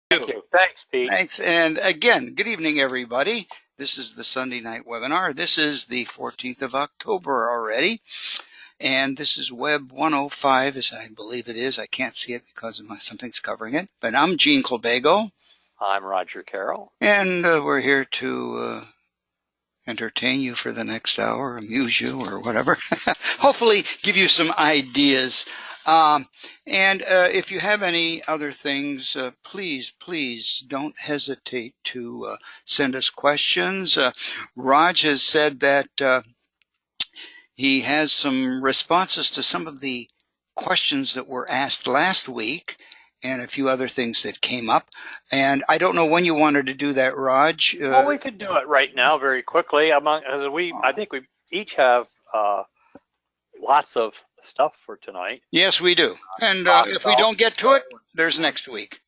Thank you. Thanks, Pete. Thanks. And again, good evening, everybody. This is the Sunday night webinar. This is the 14th of October already. And this is Web 105, as I believe it is. I can't see it because of something's covering it. But I'm Gene Colbago. I'm Roger Carroll. And we're here to entertain you for the next hour, amuse you or whatever. Hopefully give you some ideas. If you have any other things, please don't hesitate to send us questions. Raj has said that he has some responses to some of the questions that were asked last week and a few other things that came up. And I don't know when you wanted to do that, Raj. Well, we could do it right now very quickly. I think we each have lots of stuff for tonight. Yes, we do. And if we don't get to it, there's next week.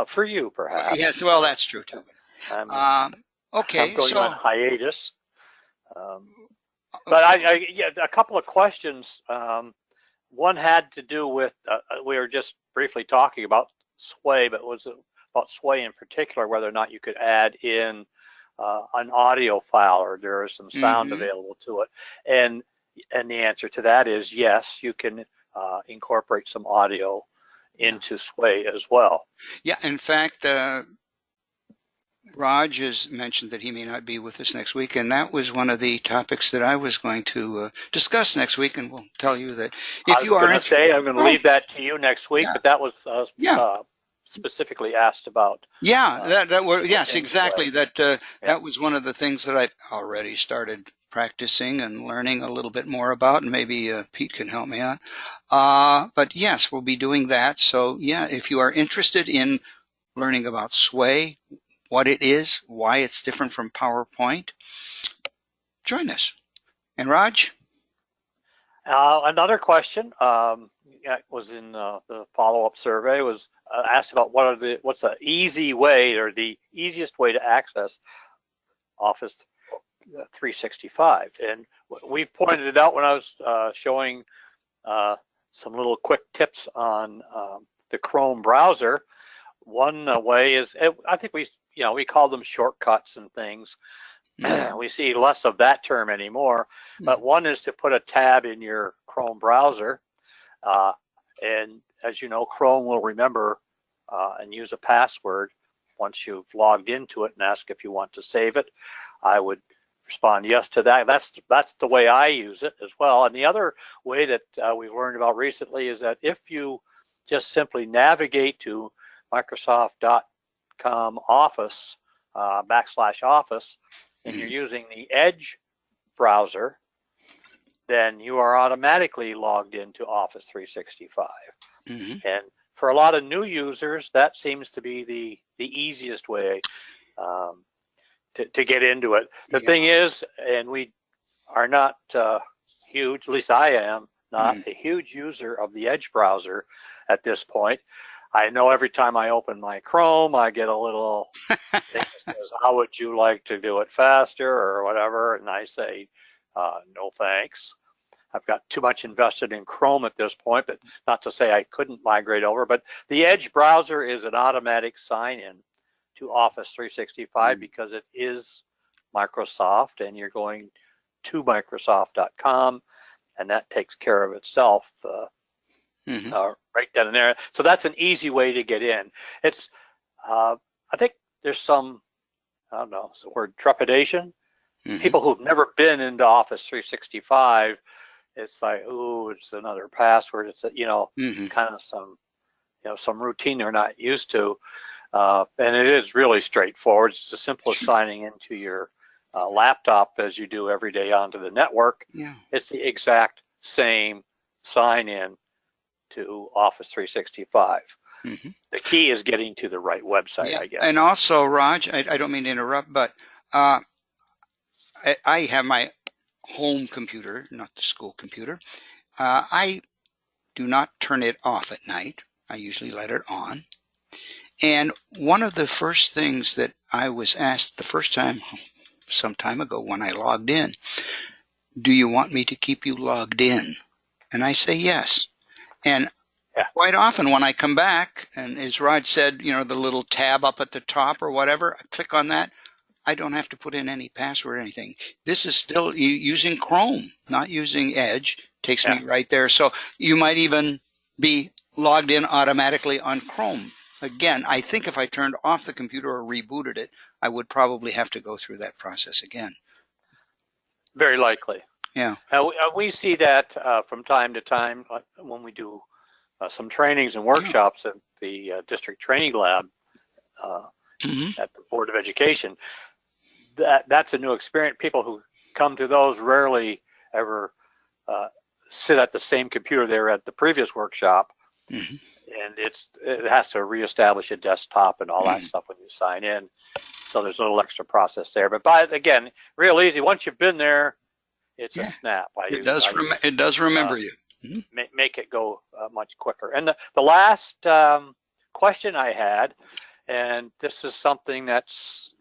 For you, perhaps. Yes, well, that's true, too. Okay, I'm going on hiatus. But a couple of questions. One had to do with, we were just briefly talking about Sway, but it was about Sway in particular, whether or not you could add in an audio file or there is some sound available to it. And the answer to that is yes, you can incorporate some audio into Sway as well. Yeah, in fact, Raj has mentioned that he may not be with us next week, and that was one of the topics that I was going to discuss next week, and we'll tell you that if you are interested. I'm going to leave that to you next week, but that was specifically asked about. Yeah, yes, exactly. That was one of the things that I've already started practicing and learning a little bit more about, and maybe Pete can help me out. But yes, we'll be doing that. So yeah, if you are interested in learning about Sway, what it is, why it's different from PowerPoint, join us. And Raj? Another question was in the follow-up survey was asked about what's the easy way or the easiest way to access Office 365. And we've pointed it out when I was showing some little quick tips on the Chrome browser. One way is, I think we call them shortcuts and things. We see less of that term anymore, but one is to put a tab in your Chrome browser. And as you know, Chrome will remember and use a password once you've logged into it and ask if you want to save it. I would respond yes to that. That's the way I use it as well. And the other way that we've learned about recently is that if you just simply navigate to Microsoft.com Office /Office, and you're using the Edge browser, then you are automatically logged into Office 365. And for a lot of new users, that seems to be the easiest way to get into it. The thing is, and we are not huge, at least I am not a huge user of the Edge browser at this point. I know every time I open my Chrome, I get a little thing that says, how would you like to do it faster or whatever? And I say, no thanks. I've got too much invested in Chrome at this point, but not to say I couldn't migrate over. But the Edge browser is an automatic sign-in to Office 365 because it is Microsoft, and you're going to Microsoft.com, and that takes care of itself. Right down in there. So that's an easy way to get in. It's, I think there's some, I don't know, is the word trepidation? People who've never been into Office 365, it's like, ooh, it's another password. It's, kind of some routine they're not used to. And it is really straightforward. It's as simple as signing into your laptop as you do every day onto the network. It's the exact same sign-in to Office 365. The key is getting to the right website, I guess. And also, Raj, I don't mean to interrupt, but I have my home computer, not the school computer. I do not turn it off at night. I usually let it on. And one of the first things that I was asked the first time, some time ago when I logged in, do you want me to keep you logged in? And I say yes. And quite often when I come back, and as Raj said, you know, the little tab up at the top or whatever, I click on that. I don't have to put in any password or anything. This is still using Chrome, not using Edge. Takes me right there. So you might even be logged in automatically on Chrome. Again, I think if I turned off the computer or rebooted it, I would probably have to go through that process again. Very likely. Yeah. We see that from time to time when we do some trainings and workshops at the district training lab at the Board of Education. That's a new experience. People who come to those rarely ever sit at the same computer they were at the previous workshop, and it has to reestablish a desktop and all that stuff when you sign in. So there's a little extra process there. But again, real easy. Once you've been there, it's a snap. It does remember you. Make it go much quicker. And the last question I had, and this is something that's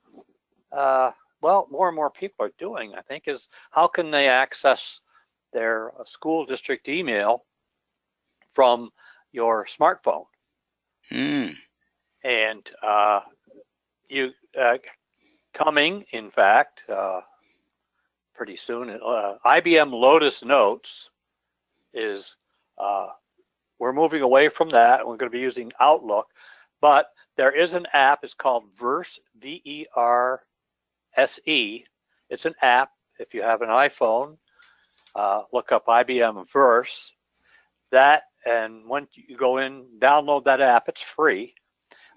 well, more and more people are doing, I think, is how can they access their school district email from your smartphone? And you coming, in fact, pretty soon, IBM Lotus Notes is, we're moving away from that, and we're going to be using Outlook, but there is an app, it's called Verse, VERSE. It's an app. If you have an iPhone, look up IBM Verse. That, and when you go in, download that app, it's free.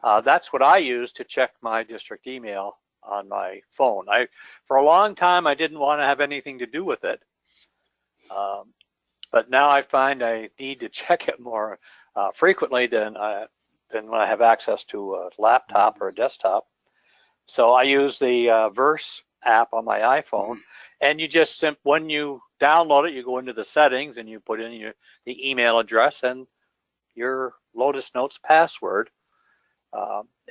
That's what I use to check my district email on my phone. For a long time, I didn't want to have anything to do with it. But now I find I need to check it more frequently than when I have access to a laptop or a desktop. So I use the Verse app on my iPhone, and you just when you download it, you go into the settings and you put in the email address and your Lotus Notes password,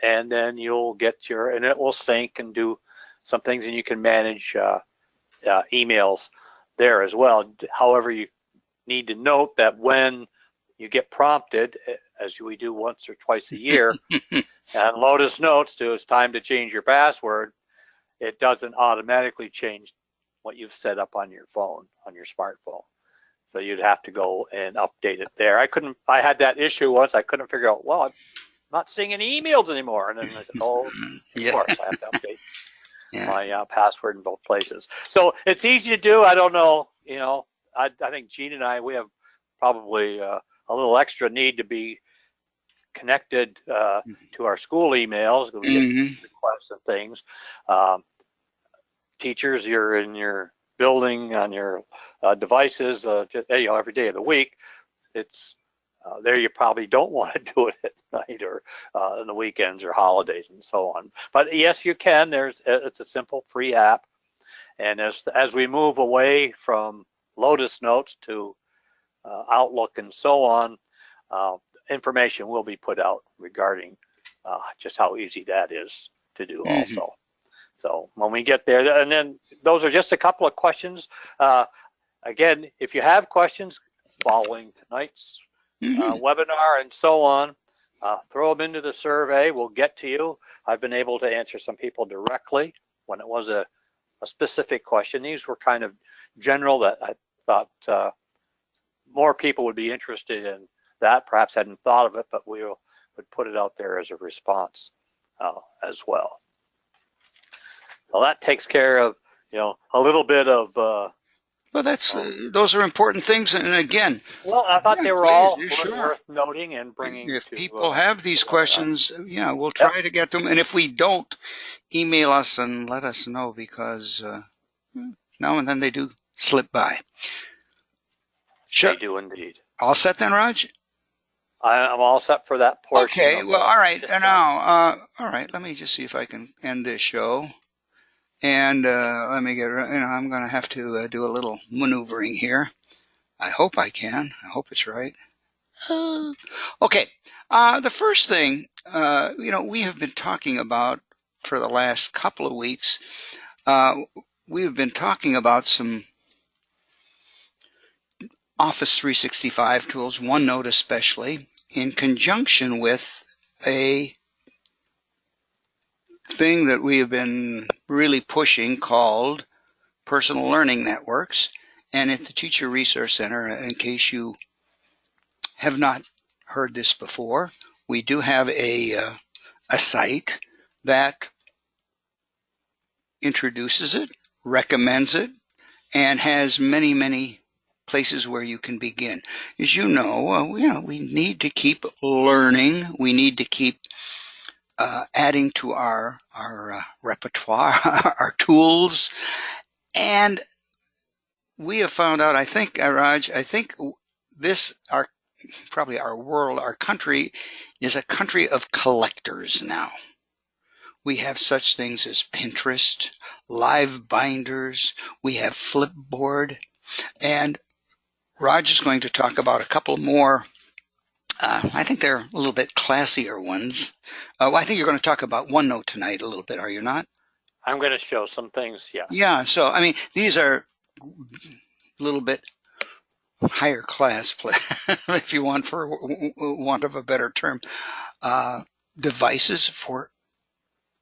and then you'll get and it will sync and do some things, and you can manage emails there as well. However, you need to note that when you get prompted, as we do once or twice a year, and Lotus Notes it's time to change your password, it doesn't automatically change what you've set up on your phone, on your smartphone. So you'd have to go and update it there. I had that issue once. I couldn't figure out, well, I'm not seeing any emails anymore. And then I said, oh, of course, I have to update my password in both places. So it's easy to do. I don't know, I think Gene and I, we have probably a little extra need to be connected to our school emails. We get requests and things. Teachers, you're in your building on your devices every day of the week. It's there you probably don't want to do it at night or on the weekends or holidays and so on. But yes, you can. It's a simple free app. And as we move away from Lotus Notes to Outlook and so on, information will be put out regarding just how easy that is to do also. So when we get there, and then those are just a couple of questions. Again, if you have questions following tonight's webinar and so on, throw them into the survey. We'll get to you. I've been able to answer some people directly when it was a specific question. These were kind of general that I thought more people would be interested in that, perhaps hadn't thought of it, but we would put it out there as a response as well. So that takes care of, a little bit of. Well, those are important things, and again. Well, I thought they were all worth noting and bringing. If people have these questions, we'll try to get them, and if we don't, email us and let us know, because now and then they do slip by. They do indeed. All set then, Raj? I'm all set for that portion. Okay. Well, all right. Now, all right. Let me just see if I can end this show. And let me get, I'm going to have to do a little maneuvering here. I hope I can. I hope it's right. Okay. The first thing, we have been talking about for the last couple of weeks, we have been talking about some Office 365 tools, OneNote especially, in conjunction with a thing that we have been really pushing called personal learning networks. And at the Teacher Resource Center, in case you have not heard this before, we do have a site that introduces it, recommends it, and has many, many places where you can begin. As you know, we need to keep learning. We need to keep adding to our repertoire, our tools. And we have found out, I think, Raj, I think this, probably our world, our country, is a country of collectors now. We have such things as Pinterest, Live Binders, we have Flipboard, and Raj is going to talk about a couple more. I think they're a little bit classier ones. I think you're going to talk about OneNote tonight a little bit, are you not? I'm going to show some things, yeah. Yeah, so, I mean, these are a little bit higher class, if you want, for want of a better term, devices for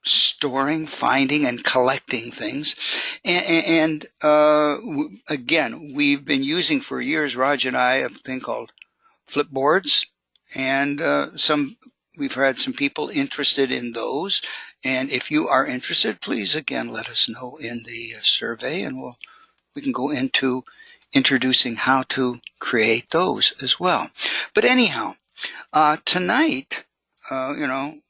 storing, finding, and collecting things. And again, we've been using for years, Raj and I, a thing called Flipboards, and we've had some people interested in those. And if you are interested, please again let us know in the survey, and we can go into introducing how to create those as well. But anyhow, tonight,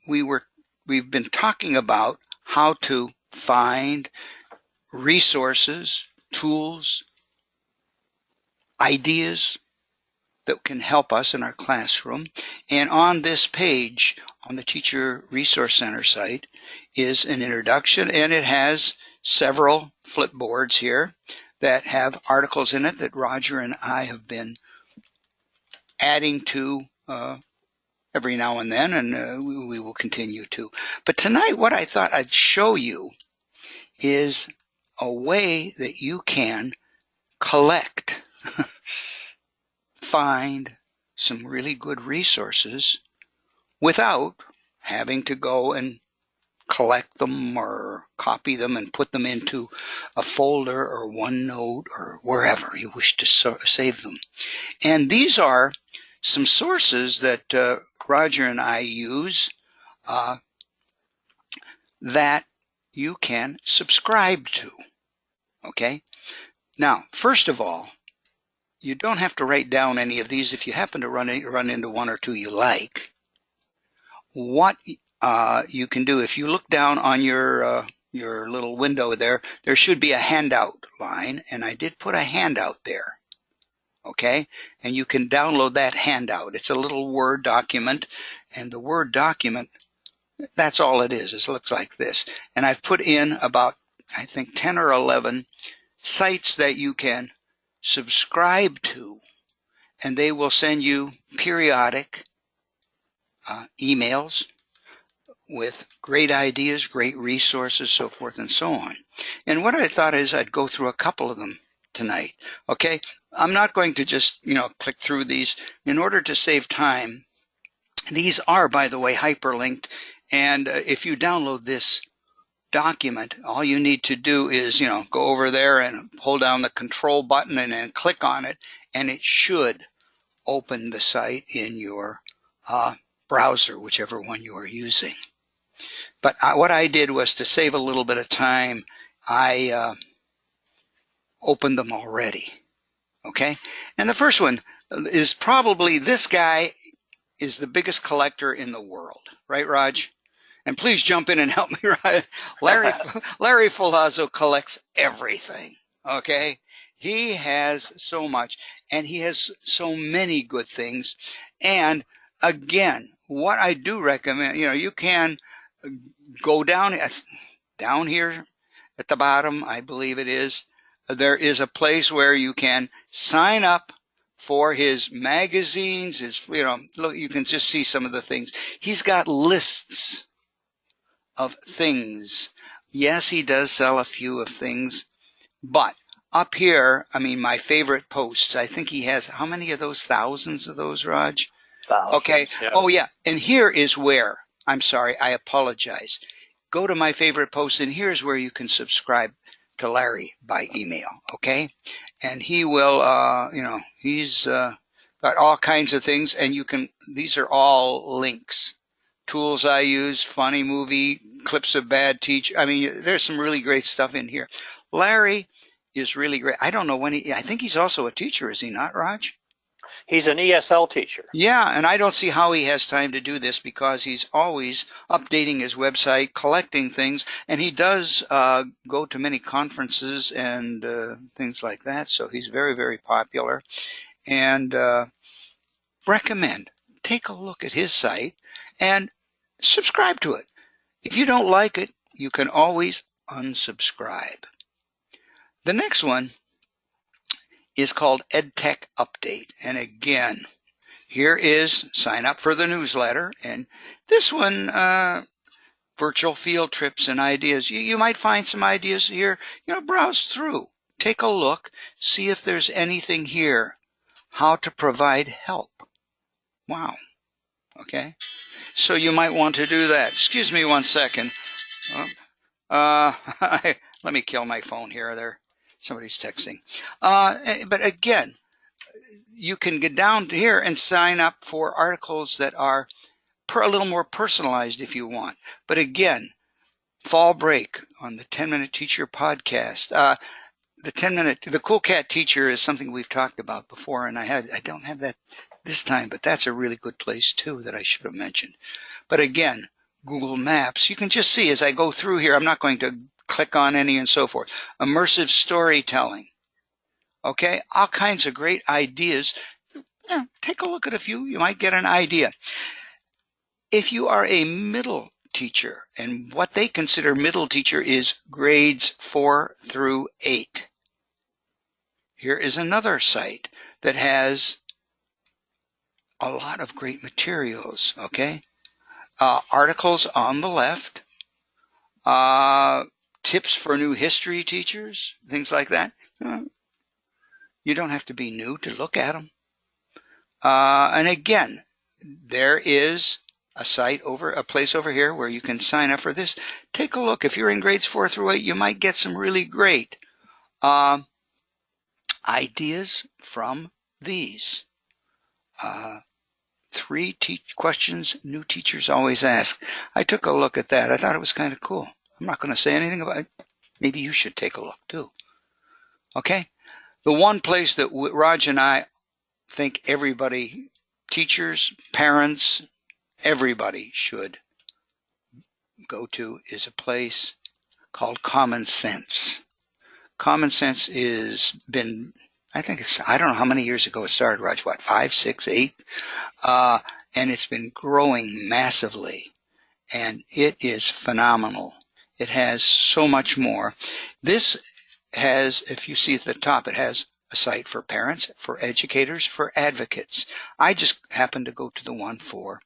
we've been talking about how to find resources, tools, ideas that can help us in our classroom. And on this page, on the Teacher Resource Center site, is an introduction, and it has several flipboards here that have articles in it that Roger and I have been adding to every now and then, and we will continue to. But tonight, what I thought I'd show you is a way that you can collect, find some really good resources without having to go and collect them or copy them and put them into a folder or OneNote or wherever you wish to save them. And these are some sources that Roger and I use that you can subscribe to. Okay? Now, first of all, you don't have to write down any of these if you happen to run into one or two you like. What you can do, if you look down on your little window there should be a handout line, and I did put a handout there. Okay, and you can download that handout. It's a little Word document, and the Word document, that's all it is. It looks like this. And I've put in about, I think, 10 or 11 sites that you can subscribe to, and they will send you periodic emails with great ideas, great resources, so forth and so on. And what I thought is I'd go through a couple of them tonight. Okay, I'm not going to just click through these. In order to save time, these are, by the way, hyperlinked, and if you download this document, all you need to do is go over there and hold down the control button and then click on it, and it should open the site in your browser, whichever one you are using. But what I did was, to save a little bit of time, I opened them already. Okay, and the first one is probably, this guy is the biggest collector in the world, right, Raj? And please jump in and help me. Larry Filazzo collects everything. Okay, he has so much, and he has so many good things. And again, what I do recommend, you can go down here at the bottom, I believe it is. There is a place where you can sign up for his magazines. Look, you can just see some of the things. He's got lists of things. Yes, he does sell a few of things, but up here, I mean, my favorite posts, I think he has, how many of those, thousands of those, Raj? Okay. Yeah. Oh, yeah. And here is where, I'm sorry, I apologize. Go to my favorite post, and here's where you can subscribe to Larry by email. Okay. And he will, he's got all kinds of things, and these are all links. Tools I use, funny movie, clips of bad teach. I mean, there's some really great stuff in here. Larry is really great. I don't know I think he's also a teacher, is he not, Raj? He's an ESL teacher. Yeah, and I don't see how he has time to do this because he's always updating his website, collecting things, and he does go to many conferences and things like that. So he's very, very popular. And recommend take a look at his site and subscribe to it. If you don't like it, you can always unsubscribe. The next one is called EdTech Update. And again, here is sign up for the newsletter. And this one, virtual field trips and ideas. You might find some ideas here. Browse through, take a look, see if there's anything here. How to provide help. Wow. Okay. So you might want to do that. Excuse me one second. Let me kill my phone here. Somebody's texting. But again, you can get down to here and sign up for articles that are a little more personalized if you want. But again, fall break on the 10-Minute Teacher podcast. The Cool Cat Teacher is something we've talked about before, and I don't have that this time, but that's a really good place too that I should have mentioned. But again, Google Maps, you can just see as I go through here, I'm not going to click on any and so forth. Immersive storytelling. Okay, all kinds of great ideas. Take a look at a few, you might get an idea. If you are a middle teacher, and what they consider middle teacher is grades 4 through 8. Here is another site that has a lot of great materials, okay? Articles on the left, tips for new history teachers, things like that. You don't have to be new to look at them. And again, there is a place over here where you can sign up for this. Take a look. If you're in grades 4 through 8, you might get some really great ideas from these. 3 questions new teachers always ask. I took a look at that. I thought it was kind of cool. I'm not going to say anything about it. Maybe you should take a look too. Okay? The one place that Raj and I think everybody, teachers, parents, everybody should go to is a place called Common Sense. Common Sense is been, I don't know how many years ago it started, Raj, 5, 6, 8? And it's been growing massively. And it is phenomenal. It has so much more. This has, if you see at the top, it has a site for parents, for educators, for advocates. I just happen to go to the one for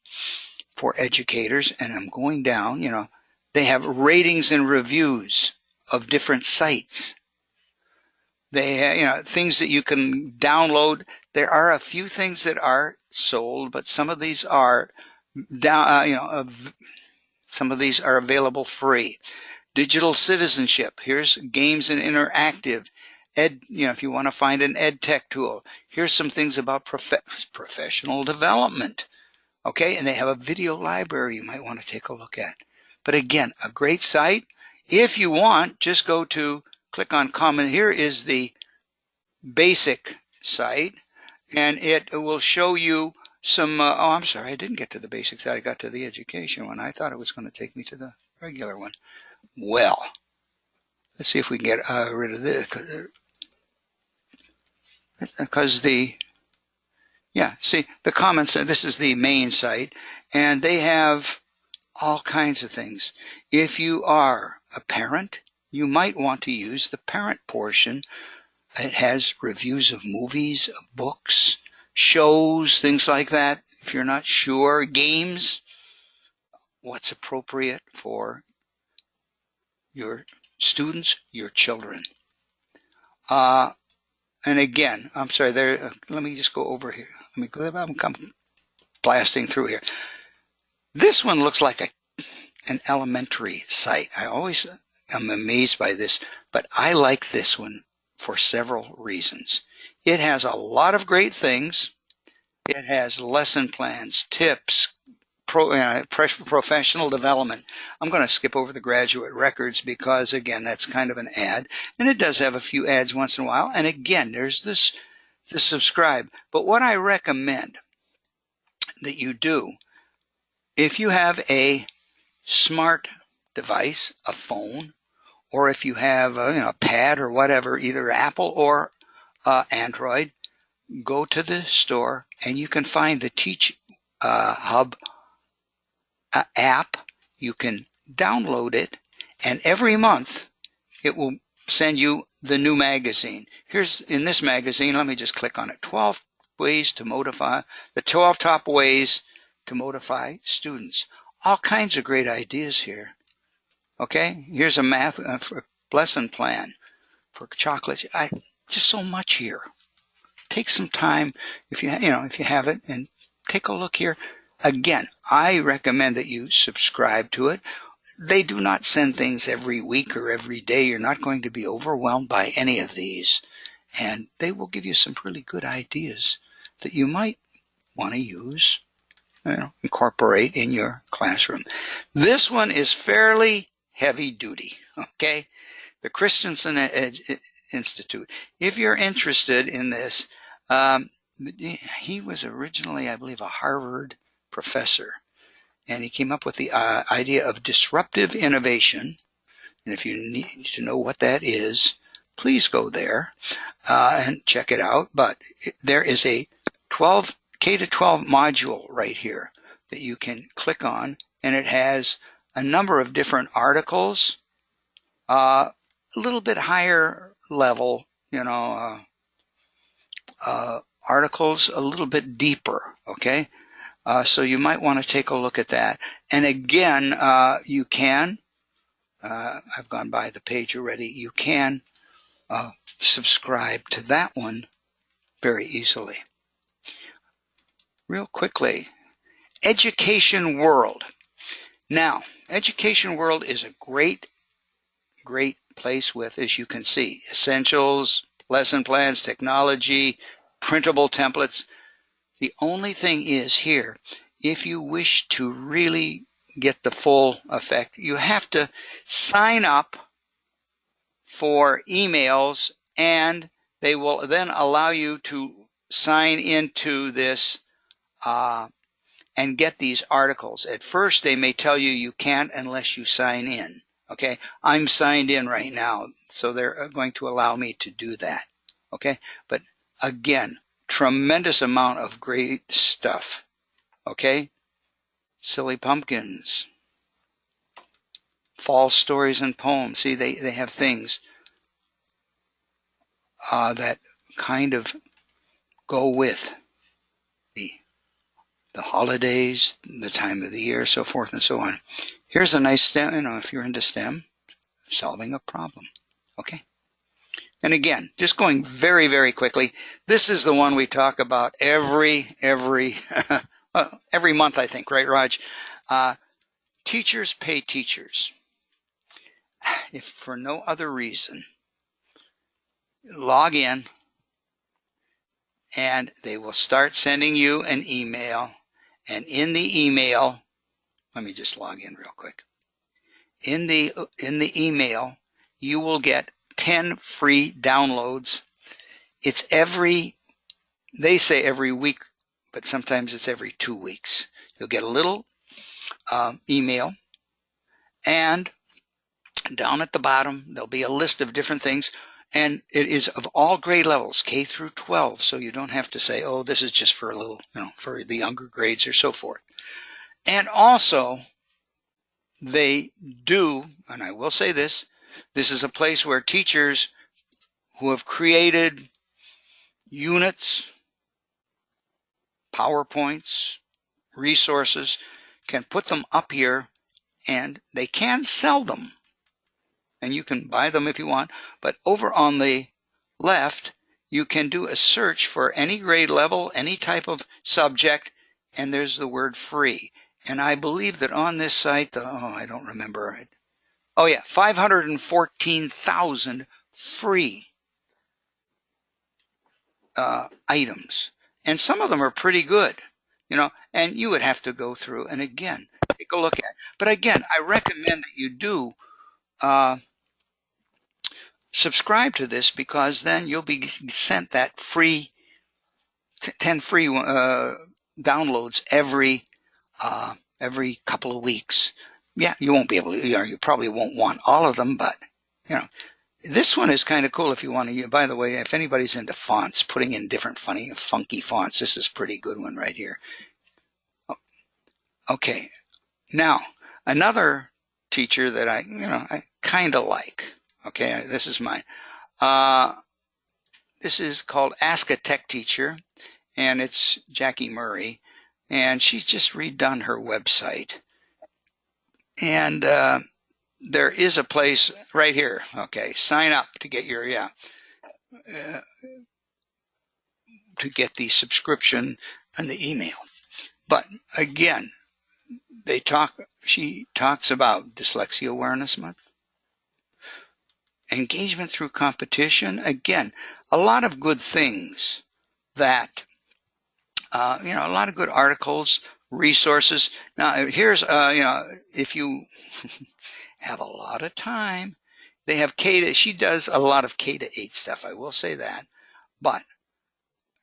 educators, and I'm going down, they have ratings and reviews of different sites. They have, things that you can download. There are a few things that are sold, but some of these are some of these are available free. Digital citizenship. Here's games and interactive. If you want to find an ed tech tool. Here's some things about professional development. Okay, and they have a video library you might want to take a look at. But again, a great site. If you want, just click on Common. Here is the basic site, and it will show you some, I'm sorry, I didn't get to the basic site. I got to the education one. I thought it was going to take me to the regular one. Well, let's see if we can get rid of this. Because see, the comments, this is the main site, and they have all kinds of things. If you are a parent, you might want to use the parent portion. It has reviews of movies, of books, shows, things like that. If you're not sure, games, what's appropriate for your students, your children. And again, I'm sorry, let me just go over here. blasting through here. This one looks like an elementary site. I always am amazed by this, but I like this one for several reasons. It has a lot of great things. It has lesson plans, tips, professional development. I'm going to skip over the graduate records because, again, that's kind of an ad. And it does have a few ads once in a while. And again, there's this to subscribe. But what I recommend that you do, if you have a smart device, a phone, or if you have a pad or whatever, either Apple or Android, go to the store and you can find the Teach Hub app. You can download it, and every month it will send you the new magazine. Here's, in this magazine, let me just click on it, 12 ways to motivate, the 12 top ways to motivate students. All kinds of great ideas here. Okay, here's a math lesson plan for chocolate. Just so much here. Take some time if you have it, and take a look here. Again, I recommend that you subscribe to it. They do not send things every week or every day. You're not going to be overwhelmed by any of these. And they will give you some really good ideas that you might want to use, incorporate in your classroom. This one is fairly heavy duty, okay? The Christensen Institute. If you're interested in this, he was originally, I believe, a Harvard professor, and he came up with the idea of disruptive innovation. And if you need to know what that is, please go there and check it out. But there is a K-12 module right here that you can click on, and it has a number of different articles, a little bit higher level, articles a little bit deeper, okay? So you might want to take a look at that. And again, you can, I've gone by the page already, you can subscribe to that one very easily. Real quickly, Education World. Now, Education World is a great place with, as you can see, essentials, lesson plans, technology, printable templates. The only thing is here, if you wish to really get the full effect, you have to sign up for emails, and they will then allow you to sign into this and get these articles. At first, they may tell you you can't unless you sign in. Okay, I'm signed in right now, so they're going to allow me to do that. Okay, but again, tremendous amount of great stuff. Okay, Silly Pumpkins, fall stories and poems. See, they have things that kind of go with the holidays, the time of the year, so forth and so on. Here's a nice STEM, if you're into STEM, solving a problem. Okay. And again, just going very, very quickly, this is the one we talk about every month, I think, right, Raj? Teachers pay teachers. If for no other reason, log in, and they will start sending you an email. And in the email, let me just log in real quick. In the email, you will get 10 free downloads. It's they say every week, but sometimes it's every 2 weeks. You'll get a little email, and down at the bottom, there'll be a list of different things. And it is of all grade levels, K through 12. So you don't have to say, oh, this is just for a little, for the younger grades or so forth. And also, they do, and I will say this is a place where teachers who have created units, PowerPoints, resources, can put them up here, and they can sell them. And you can buy them if you want. But over on the left, you can do a search for any grade level, any type of subject, and there's the word free. And I believe that on this site, I don't remember it. Oh yeah, 514,000 free items. And some of them are pretty good, and you would have to go through and again, take a look at it. But again, I recommend that you do subscribe to this, because then you'll be sent that free 10 free downloads every couple of weeks. Yeah, you won't be able to, you probably won't want all of them, but this one is kind of cool if you want to. By the way, if anybody's into fonts, putting in different funky fonts, this is a pretty good one right here. Okay, now another teacher that I kind of like. Okay, this is mine. This is called Ask a Tech Teacher, and it's Jackie Murray, and she's just redone her website. And there is a place right here. Okay, sign up to get your to get the subscription and the email. But again, she talks about Dyslexia Awareness Month, engagement through competition. Again, a lot of good things that a lot of good articles, resources. Now here's if you have a lot of time, they have she does a lot of K-8 stuff, I will say that. But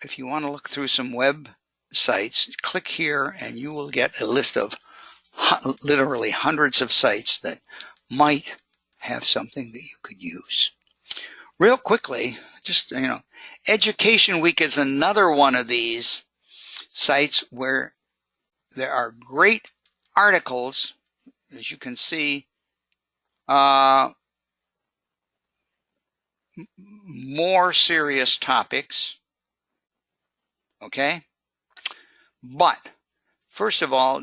if you want to look through some web sites, click here and you will get a list of literally hundreds of sites that might have something that you could use. Real quickly, just Education Week is another one of these sites where there are great articles, as you can see, more serious topics, okay? But first of all,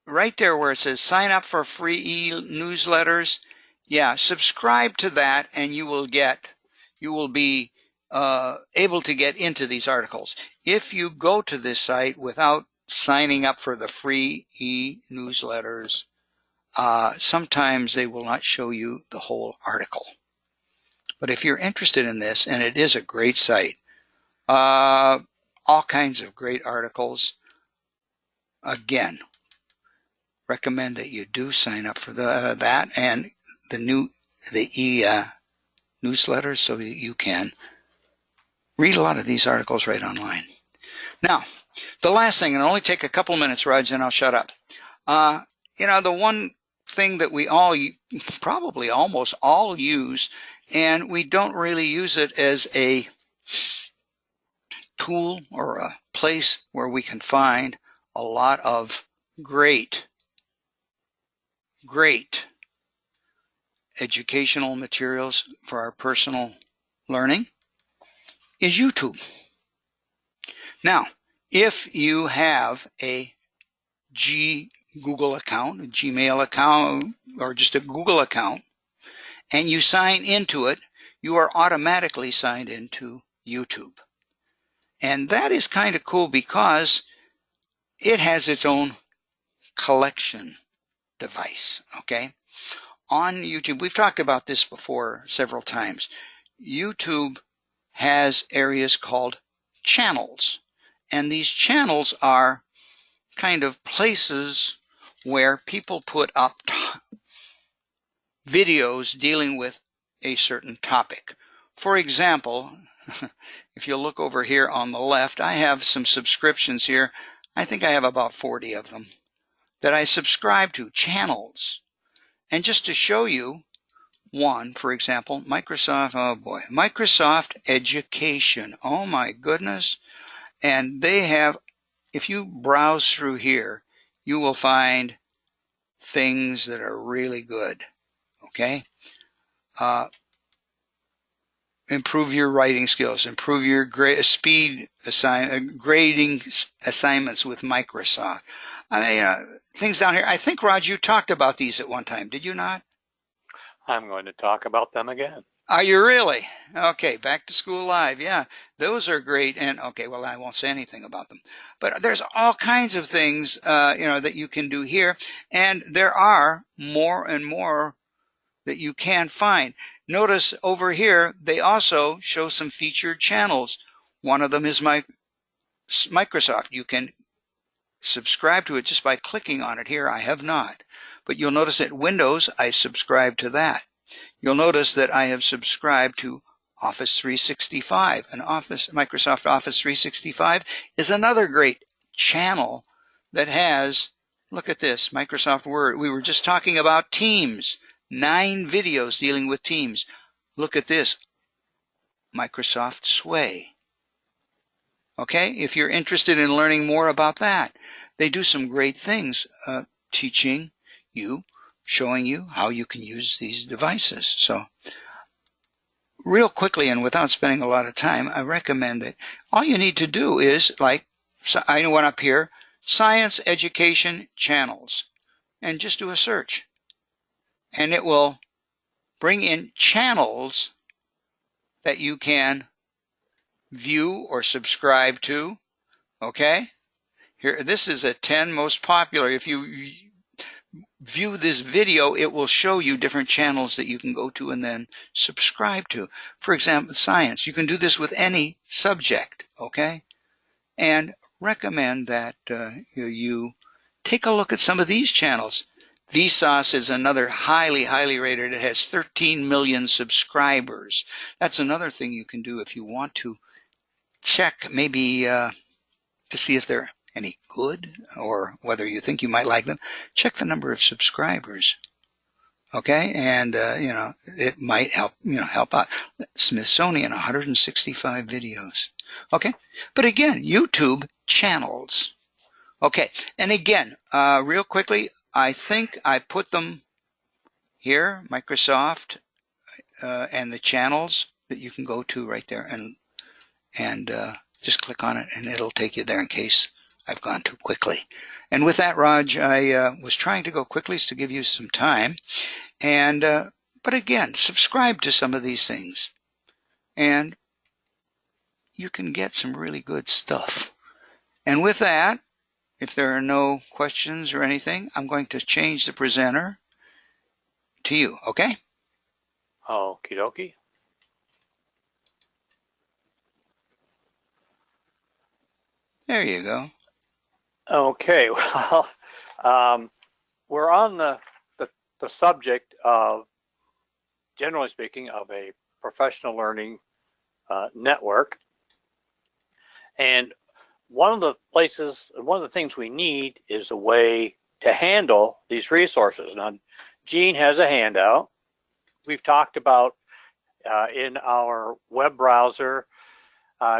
right there where it says sign up for free e-newsletters, yeah, subscribe to that and you will be able to get into these articles. If you go to this site without signing up for the free e-newsletters, sometimes they will not show you the whole article. But if you're interested in this, and it is a great site, all kinds of great articles, again, recommend that you do sign up for that and the newsletters, so you can read a lot of these articles right online. Now, the last thing, and it'll only take a couple minutes, Raj, and I'll shut up. The one thing that we all, probably almost all use, and we don't really use it as a tool or a place where we can find a lot of great educational materials for our personal learning, is YouTube. Now, if you have a Google account, a Gmail account, or just a Google account, and you sign into it, you are automatically signed into YouTube. And that is kind of cool because it has its own collection device, okay? On YouTube, we've talked about this before several times. YouTube has areas called channels, and these channels are kind of places where people put up videos dealing with a certain topic. For example, if you look over here on the left, I have some subscriptions here. I think I have about 40 of them that I subscribe to, channels. And just to show you one, for example, Microsoft Education. Oh my goodness. And they have, if you browse through here, you will find things that are really good, okay? Improve your writing skills, improve your grading assignments with Microsoft. Things down here. I think, Raj, you talked about these at one time, did you not? I'm going to talk about them again. Are you really? Okay, Back to School Live. Yeah, those are great. And okay, well, I won't say anything about them. But there's all kinds of things, that you can do here. And there are more and more that you can find. Notice over here, they also show some featured channels. One of them is Microsoft. You can subscribe to it just by clicking on it here. I have not. But you'll notice that Windows, I subscribe to that. You'll notice that I have subscribed to Office 365. And Microsoft Office 365 is another great channel that has, look at this, Microsoft Word. We were just talking about Teams, 9 videos dealing with Teams. Look at this, Microsoft Sway. Okay, if you're interested in learning more about that, they do some great things teaching you, showing you how you can use these devices. So real quickly and without spending a lot of time, I recommend that all you need to do is, like I went up here, Science Education Channels, and just do a search. And it will bring in channels that you can view or subscribe to. Okay? Here, this is a 10 most popular. If you view this video, it will show you different channels that you can go to and then subscribe to. For example, science. You can do this with any subject, okay? And recommend that you take a look at some of these channels. Vsauce is another highly, highly rated. It has 13 million subscribers. That's another thing you can do if you want to check maybe to see if they're any good or whether you think you might like them. Check the number of subscribers. Okay, and it might help out. Smithsonian, 165 videos. Okay, but again, YouTube channels. Okay, and again, real quickly, I think I put them here, Microsoft, and the channels that you can go to right there, and just click on it, and it'll take you there in case I've gone too quickly. And with that, Raj, I was trying to go quickly to give you some time. And but again, subscribe to some of these things, and you can get some really good stuff. And with that, if there are no questions or anything, I'm going to change the presenter to you, okay? Okie dokie. There you go. Okay, well, we're on the subject of, generally speaking, of a professional learning network. And one of the things we need is a way to handle these resources. Now, Gene has a handout. We've talked about in our web browser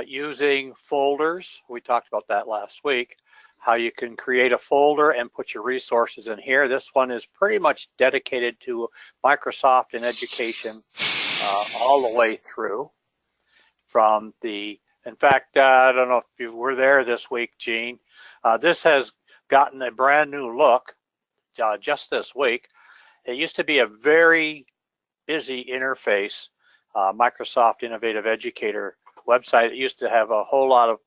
using folders. We talked about that last week, how you can create a folder and put your resources in here. This one is pretty much dedicated to Microsoft and education all the way through. In fact, I don't know if you were there this week, Gene. This has gotten a brand new look just this week. It used to be a very busy interface, Microsoft Innovative Educator website. It used to have a whole lot of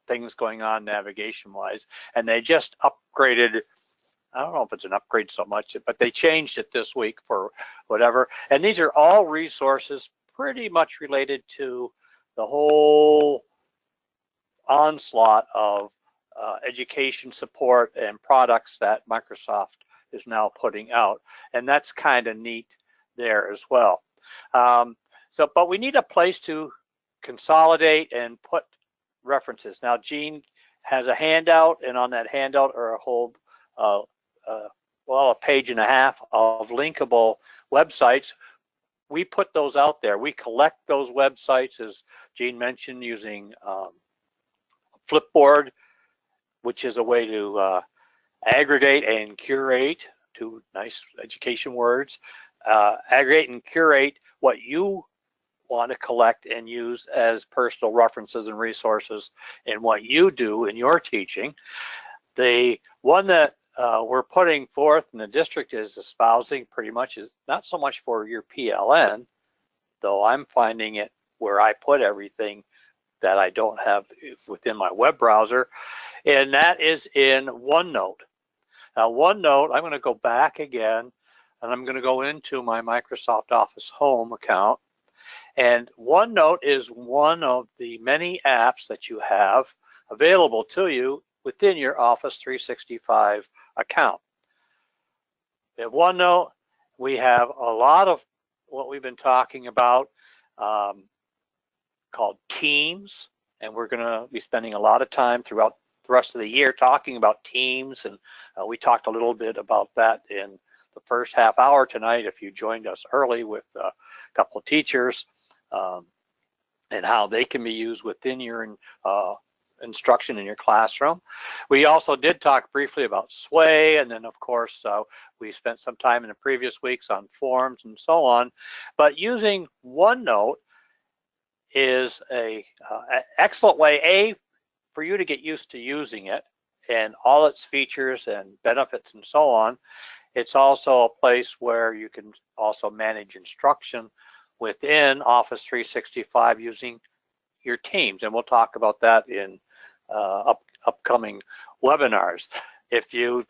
things going on navigation-wise, and they just upgraded. I don't know if it's an upgrade so much, but they changed it this week for whatever. And these are all resources pretty much related to the whole onslaught of education support and products that Microsoft is now putting out. And that's kind of neat there as well. But we need a place to consolidate and put references. Now, Gene has a handout, and on that handout are a whole, a page and a half of linkable websites. We put those out there. We collect those websites, as Gene mentioned, using Flipboard, which is a way to aggregate and curate, two nice education words, aggregate and curate what you want to collect and use as personal references and resources in what you do in your teaching. The one that we're putting forth and the district is espousing pretty much is not so much for your PLN, though I'm finding it where I put everything that I don't have within my web browser, and that is in OneNote. Now, OneNote, I'm going to go back again, and I'm going to go into my Microsoft Office Home account. And OneNote is one of the many apps that you have available to you within your Office 365 account. In OneNote, we have a lot of what we've been talking about called Teams, and we're going to be spending a lot of time throughout the rest of the year talking about Teams, and we talked a little bit about that in the first half hour tonight if you joined us early with a couple of teachers, and how they can be used within your instruction in your classroom. We also did talk briefly about Sway, and then of course we spent some time in the previous weeks on forms and so on. But using OneNote is a excellent way, for you to get used to using it and all its features and benefits and so on. It's also a place where you can also manage instruction within Office 365 using your teams, and we'll talk about that in upcoming webinars. If you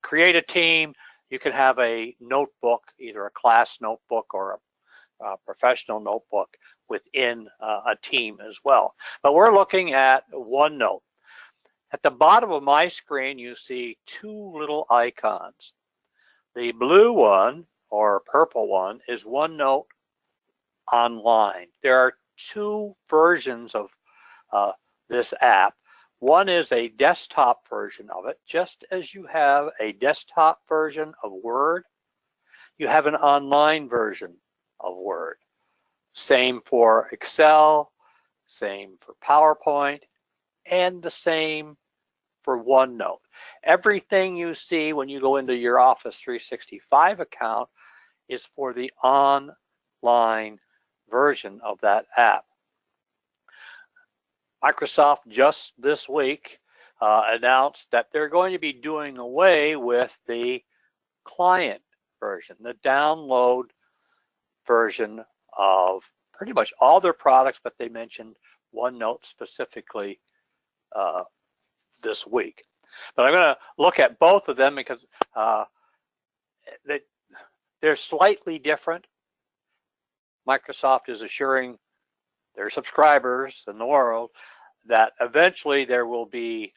create a team, you can have a notebook, either a class notebook or a professional notebook within a team as well. But we're looking at OneNote. At the bottom of my screen, you see two little icons. The blue one, or purple one, is OneNote Online. There are two versions of this app. One is a desktop version of it. Just as you have a desktop version of Word, you have an online version of Word. Same for Excel, same for PowerPoint, and the same for OneNote. Everything you see when you go into your Office 365 account is for the online version of that app. Microsoft just this week announced that they're going to be doing away with the client version, the download version of pretty much all their products, but they mentioned OneNote specifically this week. But I'm going to look at both of them because they're slightly different. Microsoft is assuring their subscribers in the world that eventually there will be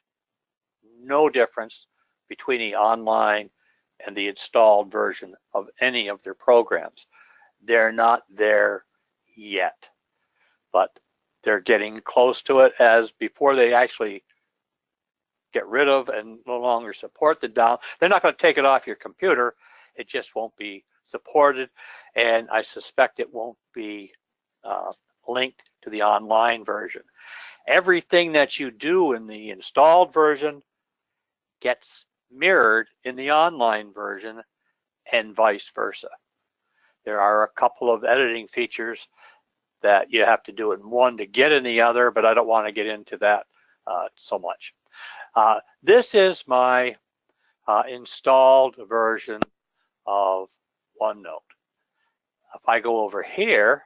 no difference between the online and the installed version of any of their programs. They're not there yet, but they're getting close to it, as before they actually get rid of and no longer support the down. They're not going to take it off your computer. It just won't be supported, and I suspect it won't be linked to the online version. Everything that you do in the installed version gets mirrored in the online version, and vice versa. There are a couple of editing features that you have to do in one to get in the other, but I don't want to get into that so much. This is my installed version of OneNote. If I go over here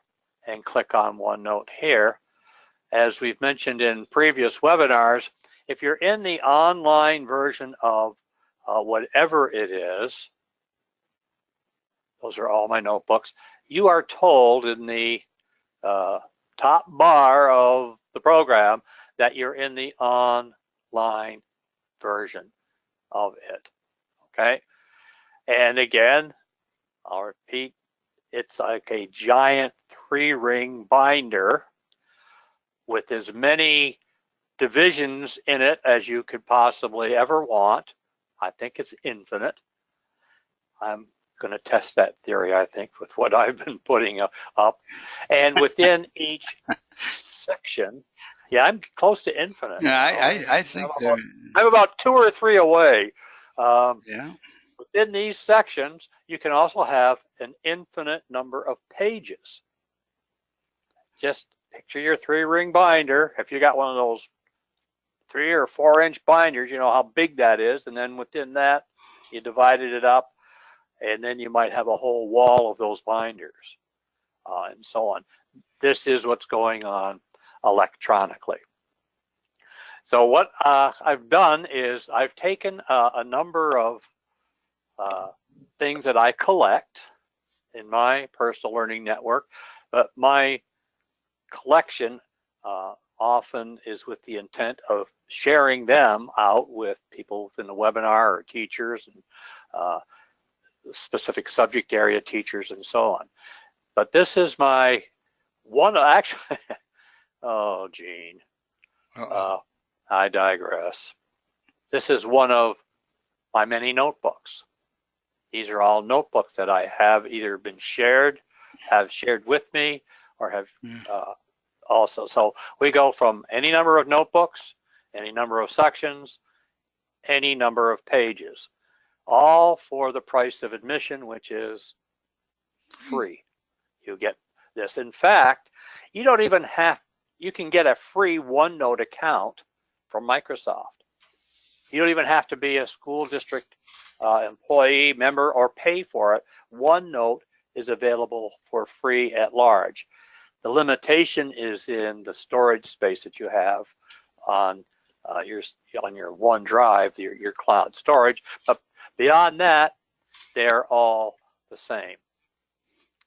and click on OneNote here, as we've mentioned in previous webinars, if you're in the online version of whatever it is, those are all my notebooks, you are told in the top bar of the program that you're in the online version of it, okay? And again, I'll repeat, it's like a giant 3-ring binder with as many divisions in it as you could possibly ever want. I think it's infinite. I'm going to test that theory, I think, with what I've been putting up. And within each section, yeah, I'm close to infinite. Yeah, I think I'm about 2 or 3 away. Yeah. Within these sections, you can also have an infinite number of pages. Just picture your 3-ring binder. If you got one of those 3 or 4 inch binders, you know how big that is. And then within that, you divided it up, and then you might have a whole wall of those binders. and so on. This is what's going on electronically. So what I've done is I've taken a number of things that I collect in my personal learning network, but my collection often is with the intent of sharing them out with people within the webinar or teachers and specific subject area teachers and so on. But this is my one, actually, oh, Gene, I digress. This is one of my many notebooks. These are all notebooks that I have either been shared, have shared with me, or have also. So we go from any number of notebooks, any number of sections, any number of pages, all for the price of admission, which is free. You get this. In fact, you don't even have, you can get a free OneNote account from Microsoft. You don't even have to be a school district employee, member, or pay for it. OneNote is available for free at large. The limitation is in the storage space that you have on your OneDrive, your cloud storage. But beyond that, they're all the same.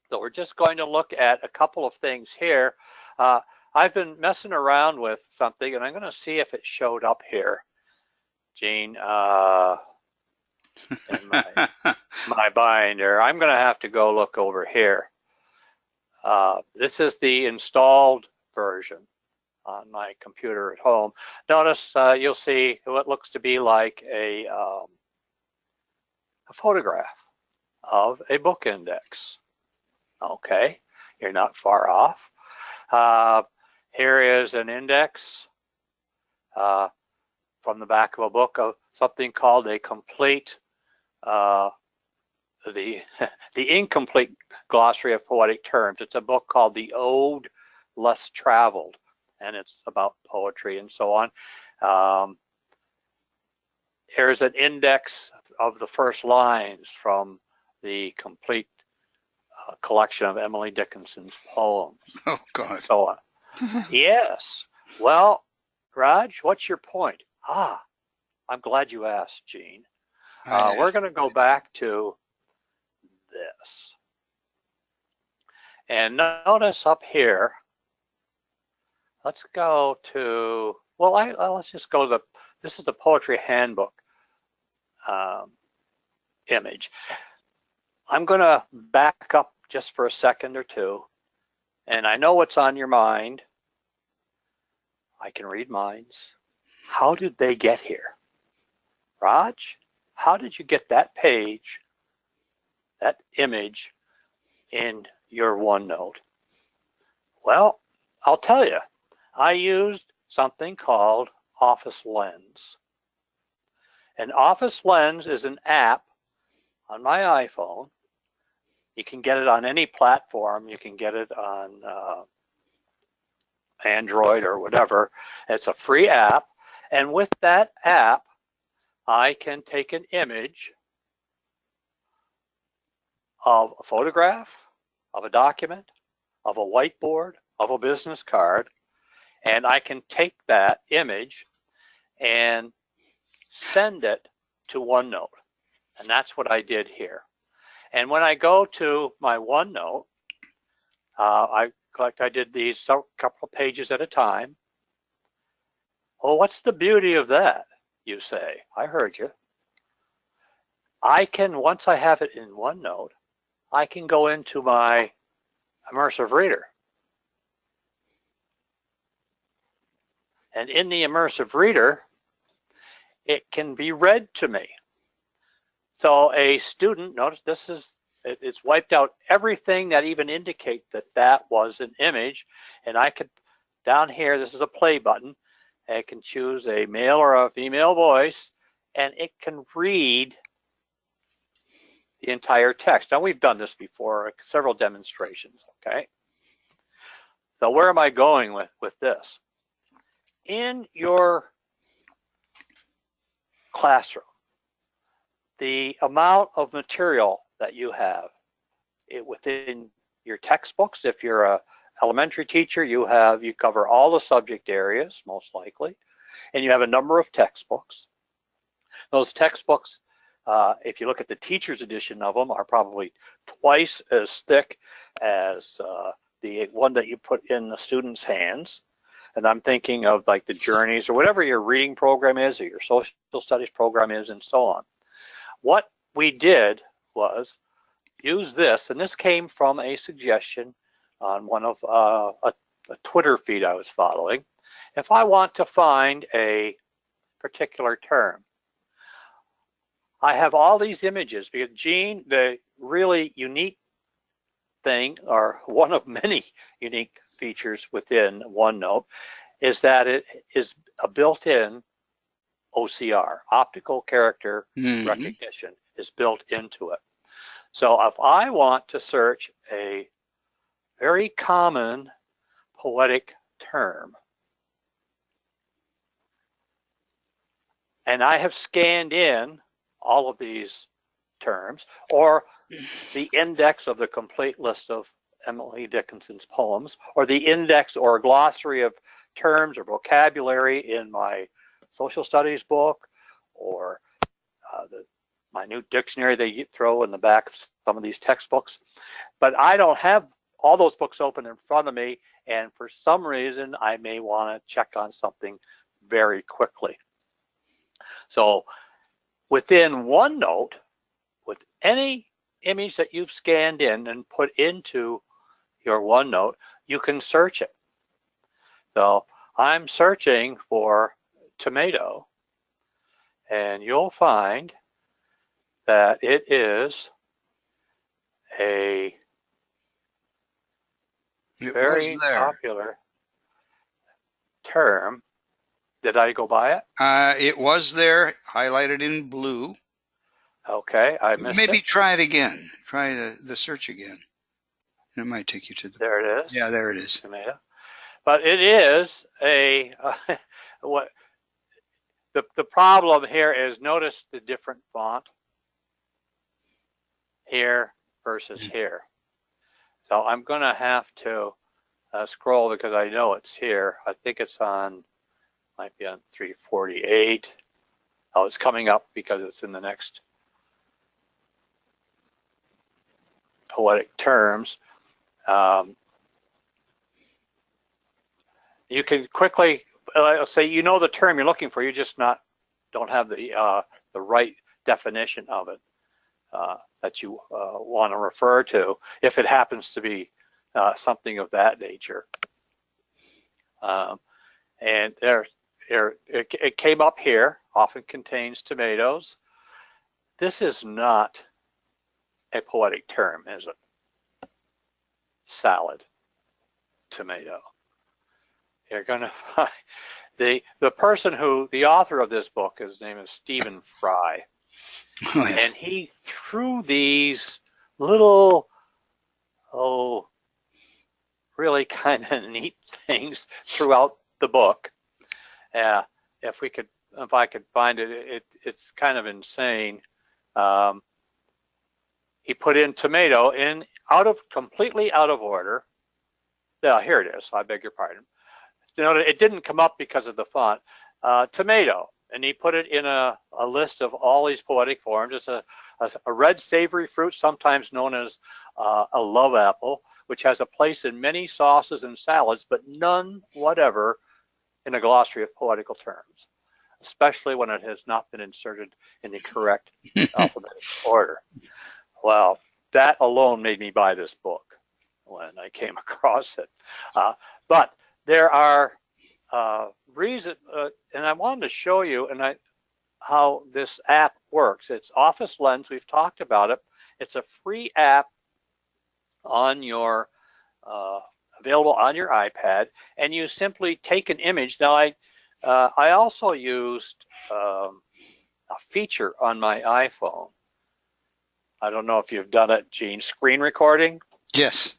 So we're just going to look at a couple of things here. I've been messing around with something, and I'm going to see if it showed up here, Gene, in my binder. I'm going to have to go look over here. This is the installed version on my computer at home. Notice you'll see what looks to be like a photograph of a book index. Okay, you're not far off. Here is an index from the back of a book of something called a complete, the incomplete glossary of poetic terms. It's a book called The Ode Less Traveled, and it's about poetry and so on. Here's an index of the first lines from the complete collection of Emily Dickinson's poems. Oh, God. So on. Yes. Well, Raj, what's your point? I'm glad you asked, Gene. We're going to go back to this. And notice up here, let's go to, well, let's just go to this is the Poetry Handbook image. I'm going to back up just for a second or two, and I know what's on your mind. I can read minds. How did they get here? Raj, how did you get that page, that image, in your OneNote? Well, I'll tell you. I used something called Office Lens. And Office Lens is an app on my iPhone. You can get it on any platform. You can get it on Android or whatever. It's a free app. And with that app, I can take an image of a photograph, of a document, of a whiteboard, of a business card, and I can take that image and send it to OneNote. And that's what I did here. And when I go to my OneNote, I did these a couple of pages at a time. Well, what's the beauty of that, you say? I heard you. I can, once I have it in OneNote, I can go into my Immersive Reader. And in the Immersive Reader, it can be read to me. So a student, notice this is, it's wiped out everything that even indicate that that was an image. And I could, down here, this is a play button. I can choose a male or a female voice, and it can read the entire text. Now, we've done this before, several demonstrations, okay? So where am I going with this? In your classroom, the amount of material that you have within your textbooks. If you're a elementary teacher, you cover all the subject areas, most likely, and you have a number of textbooks. Those textbooks, if you look at the teacher's edition of them, are probably twice as thick as the one that you put in the student's hands. And I'm thinking of like the Journeys or whatever your reading program is or your social studies program is and so on. What we did was use this, and this came from a suggestion on one of a Twitter feed I was following. If I want to find a particular term, I have all these images because Gene, the really unique thing, or one of many unique features within OneNote, is that it is a built-in OCR, optical character recognition, is built into it. So if I want to search a very common poetic term, and I have scanned in all of these terms, or the index of the complete list of Emily Dickinson's poems, or the index or a glossary of terms or vocabulary in my social studies book, or my new dictionary they throw in the back of some of these textbooks. But I don't have all those books open in front of me, and for some reason I may want to check on something very quickly. So within OneNote, with any image that you've scanned in and put into your OneNote, you can search it. So I'm searching for tomato, and you'll find that it is a very popular term. Did I go by it? It was there, highlighted in blue. Okay, I missed it. Maybe try it again. Try the search again. It might take you to the... There it is. Yeah, there it is. Tomato. But it is a... what the problem here is, notice the different font here versus here. So I'm going to have to scroll because I know it's here. I think it's on, might be on 348. Oh, it's coming up because it's in the next poetic terms. You can quickly say you know the term you're looking for, you just don't have the right definition of it that you want to refer to, if it happens to be something of that nature. And it came up here, often contains tomatoes. This is not a poetic term, is it? Salad, tomato. You're going to find the person who, the author of this book, his name is Stephen Fry. Oh, yeah. And he threw these little, really kind of neat things throughout the book. If I could find it, it's kind of insane. He put in tomato in completely out of order. Yeah, here it is. I beg your pardon. It didn't come up because of the font. Tomato, and he put it in a list of all these poetic forms. It's a red savory fruit, sometimes known as a love apple, which has a place in many sauces and salads, but none whatever in a glossary of poetical terms, especially when it has not been inserted in the correct alphabetical order. Well, that alone made me buy this book when I came across it. But there are reasons, and I wanted to show you how this app works. It's Office Lens. We've talked about it. It's a free app on your available on your iPad, and you simply take an image. Now, I also used a feature on my iPhone. I don't know if you've done it, Gene. Screen recording. Yes.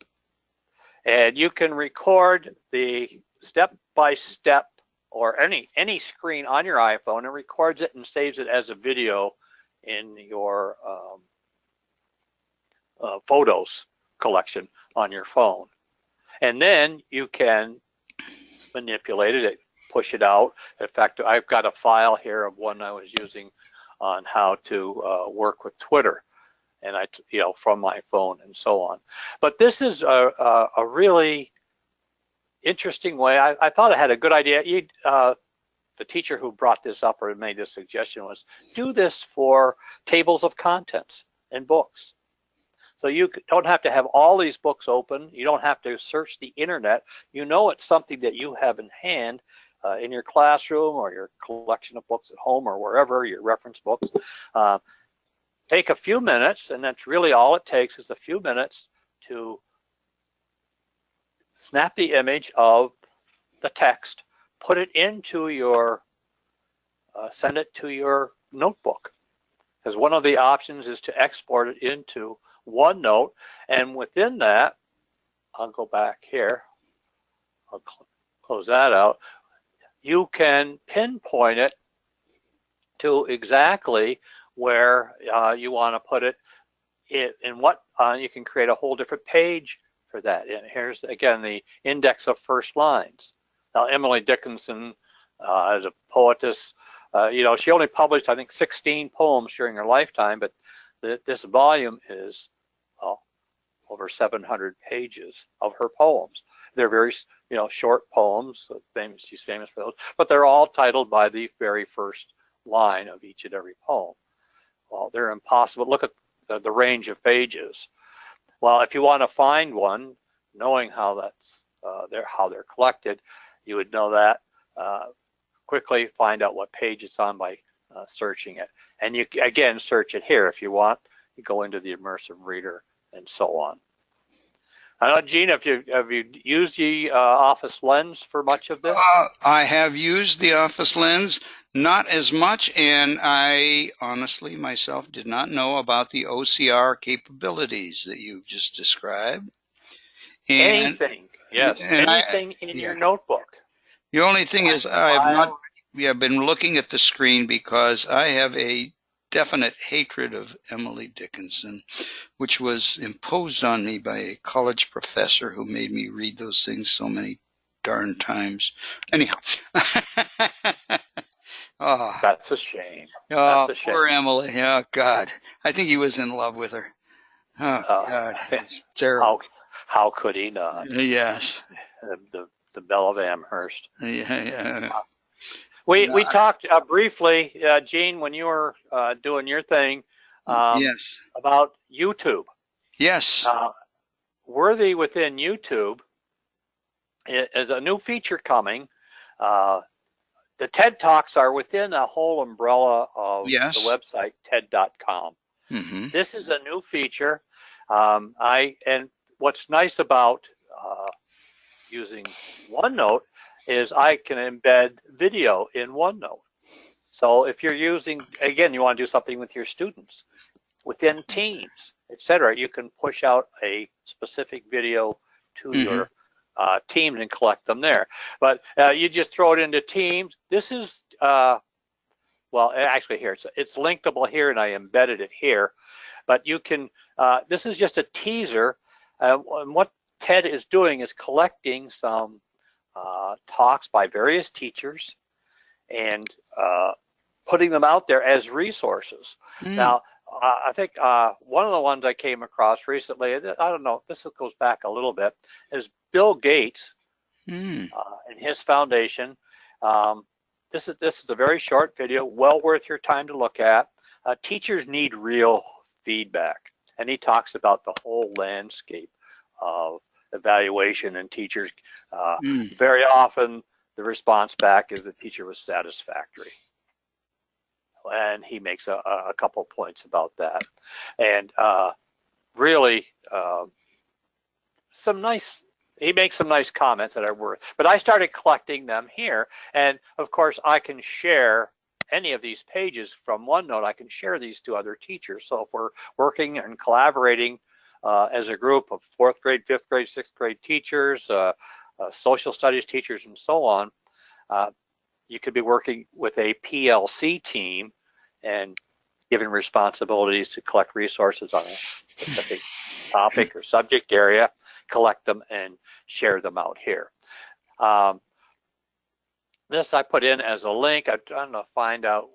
And you can record the step-by-step or any screen on your iPhone, and records it and saves it as a video in your Photos collection on your phone. And then you can manipulate it, push it out. In fact, I've got a file here of one I was using on how to work with Twitter, and from my phone and so on. But this is a really interesting way. I thought I had a good idea. The teacher who brought this up or made this suggestion was, do this for tables of contents in books. So you don't have to have all these books open. You don't have to search the internet. You know it's something that you have in hand in your classroom or your collection of books at home or wherever, your reference books. Take a few minutes, and that's really all it takes is a few minutes to snap the image of the text, put it into your, send it to your notebook. Because one of the options is to export it into OneNote, and within that, I'll go back here, I'll close that out, you can pinpoint it to exactly where you want to put it, in what, you can create a whole different page for that. And here's, again, the index of first lines. Now, Emily Dickinson, as a poetess, she only published, I think, 16 poems during her lifetime, but this volume is over 700 pages of her poems. They're very, short poems. She's famous for those, but they're all titled by the very first line of each and every poem. Well, they're impossible. Look at the range of pages. Well, if you want to find one, knowing how that's how they're collected, you would know that. Quickly find out what page it's on by searching it. And you, again, search it here if you want. You go into the immersive reader and so on. I know, Gene, have you used the Office Lens for much of this? I have used the Office Lens, not as much, and I honestly myself did not know about the OCR capabilities that you've just described. And, anything, yes, and anything in your notebook. The only thing is I have not been looking at the screen because I have a definite hatred of Emily Dickinson, which was imposed on me by a college professor who made me read those things so many darn times. Anyhow. Oh, that's a shame. Oh, that's a shame. Poor Emily. Oh, God. I think he was in love with her. Oh, God. It's terrible. How could he not? Yes. The Belle of Amherst. Yeah. We talked briefly, Gene, when you were doing your thing, yes, about YouTube. Yes. Worthy within YouTube is a new feature coming. The TED Talks are within a whole umbrella of the website TED.com. Mm-hmm. This is a new feature. And what's nice about using OneNote is I can embed video in OneNote. So if you're using, again, you want to do something with your students, within Teams, etc., you can push out a specific video to your Teams and collect them there. But you just throw it into Teams. This is, well, actually here, it's linkable here, and I embedded it here. But you can, this is just a teaser. And what TED is doing is collecting some talks by various teachers and putting them out there as resources. Now, I think one of the ones I came across recently, I don't know, this goes back a little bit, is Bill Gates and his foundation. This is a very short video, well worth your time to look at. Teachers need real feedback, and he talks about the whole landscape of evaluation, and teachers very often the response back is the teacher was satisfactory, and he makes a couple points about that, and really he makes some nice comments that are worth. But I started collecting them here, and of course I can share any of these pages from OneNote. I can share these to other teachers. So if we're working and collaborating as a group of 4th grade, 5th grade, 6th grade teachers, social studies teachers, and so on, you could be working with a PLC team and given responsibilities to collect resources on a specific topic or subject area, collect them and share them out here. This I put in as a link. I'm trying to find out.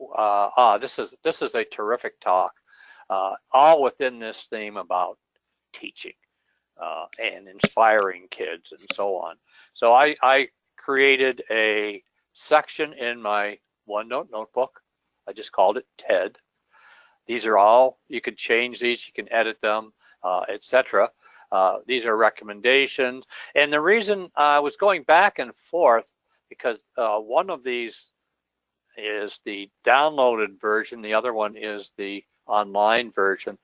This is a terrific talk, all within this theme about teaching and inspiring kids and so on. So I created a section in my OneNote notebook. I just called it TED. These are all, you can change these, you can edit them, etc. These are recommendations. And the reason I was going back and forth, because one of these is the downloaded version, the other one is the online version,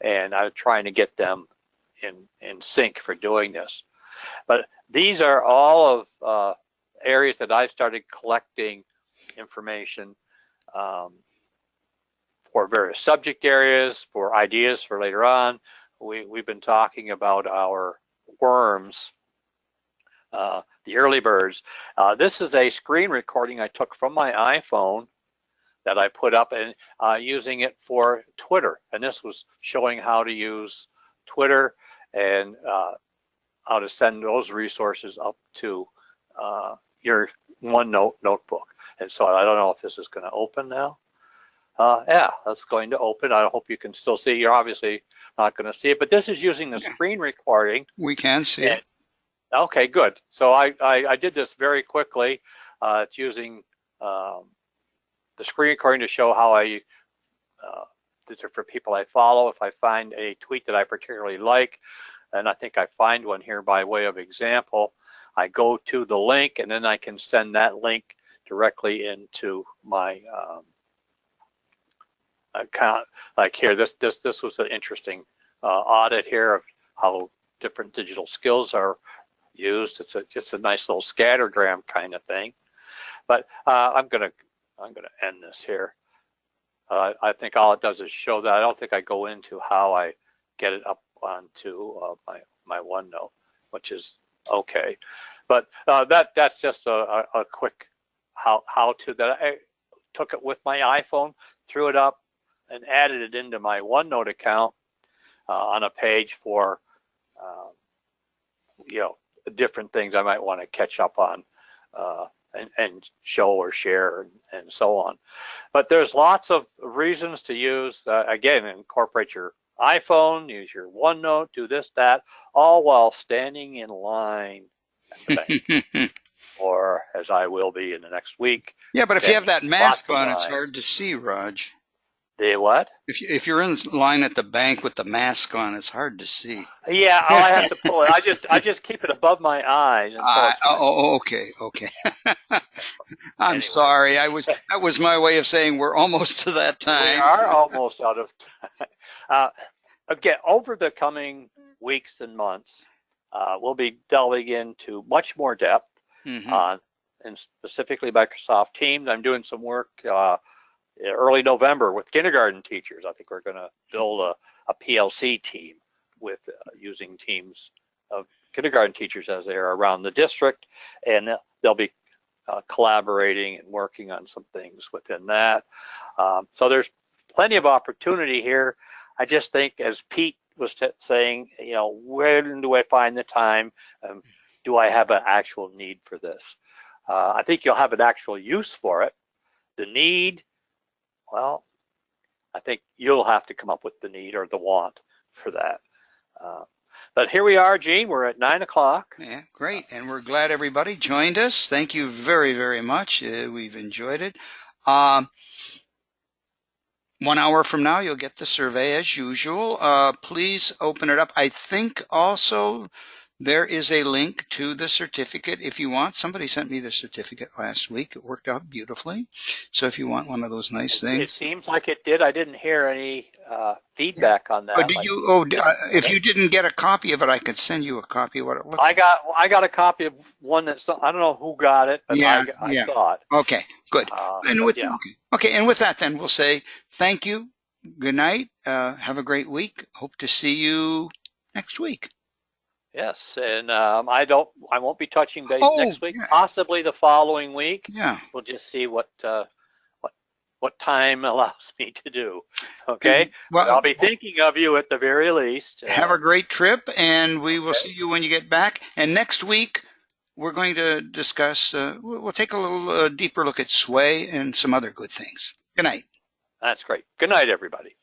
and I'm trying to get them in sync for doing this. But these are all of areas that I started collecting information for various subject areas, for ideas for later on. We've been talking about our worms, the early birds. This is a screen recording I took from my iPhone that I put up and using it for Twitter. And this was showing how to use Twitter and how to send those resources up to your OneNote notebook. And so I don't know if this is going to open now. Yeah, that's going to open. I hope you can still see. You're obviously not going to see it, but this is using the screen recording. We can see it. Okay, good. So I did this very quickly. It's using the screen recording to show how I, for people I follow, if I find a tweet that I particularly like, and I think I find one here by way of example, I go to the link and then I can send that link directly into my account. Like here, this was an interesting audit here of how different digital skills are used. It's just a nice little scattergram kind of thing. But I'm gonna end this here. I think all it does is show that. I don't think I go into how I get it up onto my OneNote, which is okay. But that's just a quick how to that. I took it with my iPhone, threw it up, and added it into my OneNote account on a page for different things I might want to catch up on and show or share and so on. But there's lots of reasons to use, again, incorporate your iPhone, use your OneNote, do this, that, all while standing in line at the bank. Or as I will be in the next week. Yeah, but if you have that mask on, it's hard to see, Raj. The what? If you're in line at the bank with the mask on, it's hard to see. Yeah, I have to pull it. I just keep it above my eyes. Okay. I'm anyway. Sorry. That was my way of saying we're almost to that time. We are almost out of time. Again, over the coming weeks and months, we'll be delving into much more depth on, and specifically Microsoft Teams. I'm doing some work early November with kindergarten teachers. I think we're going to build a PLC team with using teams of kindergarten teachers as they are around the district, and they'll be collaborating and working on some things within that. So there's plenty of opportunity here. I just think, as Pete was saying, where do I find the time? Do I have an actual need for this? I think you'll have an actual use for it. The need, well, I think you'll have to come up with the need or the want for that. But here we are, Gene. We're at 9 o'clock. Yeah, great. And we're glad everybody joined us. Thank you very, very much. We've enjoyed it. 1 hour from now, you'll get the survey as usual. Please open it up. I think also there is a link to the certificate if you want. Somebody sent me the certificate last week. It worked out beautifully. So if you want one of those nice things. It seems like it did. I didn't hear any feedback on that. But did you? If you didn't get a copy of it, I could send you a copy of what it looked like. I got a copy of one that I don't know who got it, but I saw it. Okay, good. And with and with that, then we'll say thank you. Good night. Have a great week. Hope to see you next week. Yes, and I won't be touching base next week. Yeah. Possibly the following week. Yeah, we'll just see what what time allows me to do. Okay? Well, I'll be thinking of you at the very least. Have a great trip, and we will see you when you get back. And next week, we're going to discuss, we'll take a little deeper look at sway and some other good things. Good night. That's great. Good night, everybody.